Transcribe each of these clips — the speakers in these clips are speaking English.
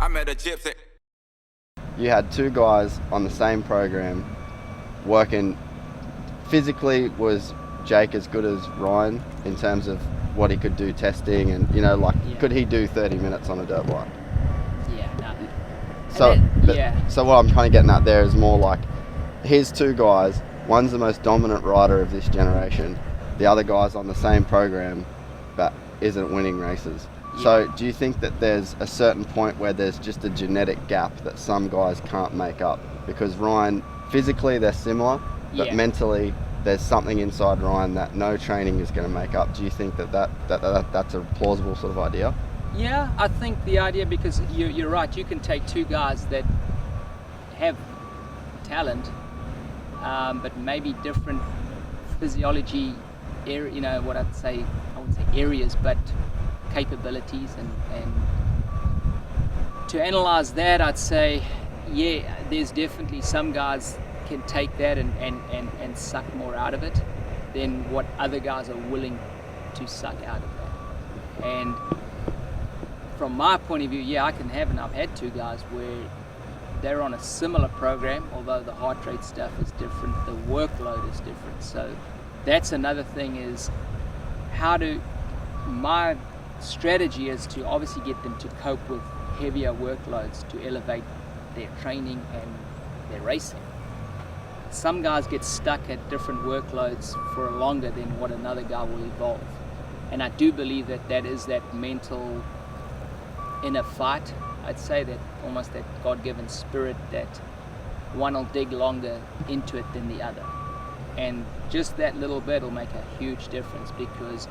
I met a gypsy. You had two guys on the same program working. Physically, was Jake as good as Ryan in terms of what he could do testing and, could he do 30 minutes on a dirt bike? Yeah, no. So what I'm kind of getting at there is more like, here's two guys, one's the most dominant rider of this generation, the other guy's on the same program but isn't winning races. Yeah. So do you think that there's a certain point where there's just a genetic gap that some guys can't make up? Because Ryan, physically they're similar, but mentally there's something inside Ryan that no training is going to make up. Do you think that's a plausible sort of idea? Yeah, I think the idea, because you're right, you can take two guys that have talent, but maybe different physiology, I wouldn't say areas, but capabilities, and to analyze that, I'd say, yeah, there's definitely some guys can take that and suck more out of it than what other guys are willing to suck out of that. And from my point of view, yeah, I can have, and I've had two guys where they're on a similar program, although the heart rate stuff is different, the workload is different. So that's another thing, is my strategy is to obviously get them to cope with heavier workloads to elevate their training and their racing. Some guys get stuck at different workloads for longer than what another guy will evolve. And I do believe that is that mental inner fight. I'd say that almost that God-given spirit that one will dig longer into it than the other. And just that little bit will make a huge difference, because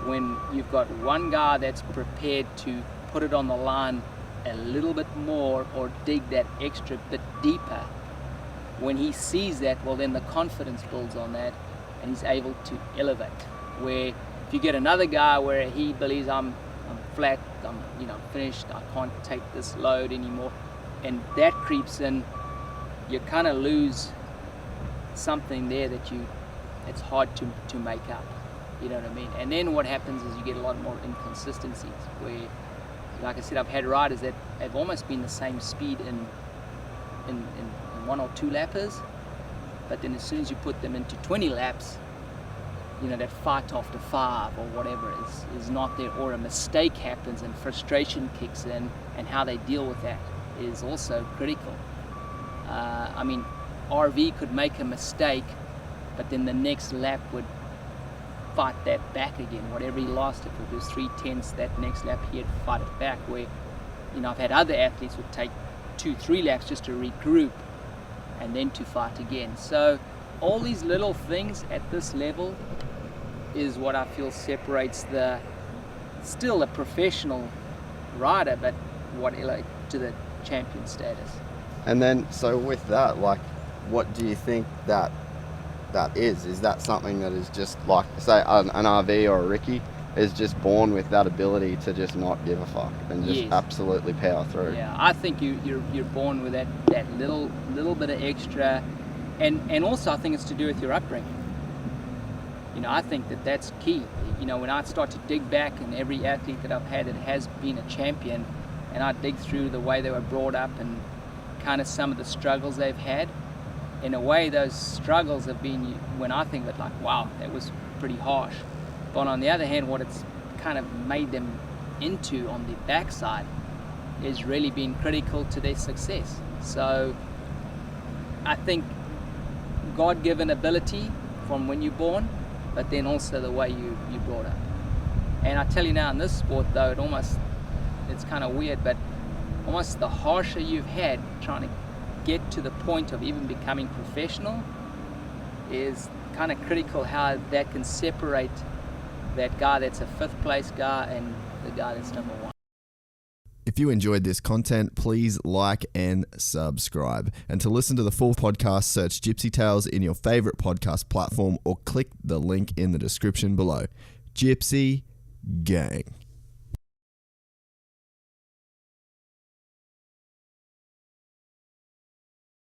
when you've got one guy that's prepared to put it on the line a little bit more or dig that extra bit deeper, when he sees that, well, then the confidence builds on that and he's able to elevate. Where if you get another guy where he believes I'm flat, I'm finished, I can't take this load anymore, and that creeps in, you kind of lose something there it's hard to make up. You know what I mean? And then what happens is you get a lot more inconsistencies where, like I said, I've had riders that have almost been the same speed in one or two lappers, but then as soon as you put them into 20 laps, that fight after 5 or whatever is not there, or a mistake happens and frustration kicks in, and how they deal with that is also critical. RV could make a mistake, but then the next lap would fight that back again. Whatever he lost, if it was 3/10 that next lap, he'd fight it back. Where, I've had other athletes would take 2-3 laps just to regroup and then to fight again. So all these little things at this level is what I feel separates still a professional rider, but to the champion status. And then, so with that, what do you think that is? Is that something that is just like, say, an RV or a Ricky is just born with that ability to just not give a fuck and just absolutely power through? Yeah, I think you're born with that little bit of extra, and also I think it's to do with your upbringing. I think that's key. When I start to dig back, and every athlete that I've had that has been a champion, and I dig through the way they were brought up and kind of some of the struggles they've had, in a way those struggles have been, when I think of it, like, wow, that was pretty harsh. But on the other hand, what it's kind of made them into on the backside is really being critical to their success. So I think God-given ability from when you're born, but then also the way you brought up. And I tell you now, in this sport though, it's kind of weird, but almost the harsher you've had trying to get to the point of even becoming professional is kind of critical, how that can separate that guy that's a 5th place guy and the guy that's number 1. If you enjoyed this content, please like and subscribe. And to listen to the full podcast, search Gypsy Tales in your favorite podcast platform or click the link in the description below. Gypsy Gang.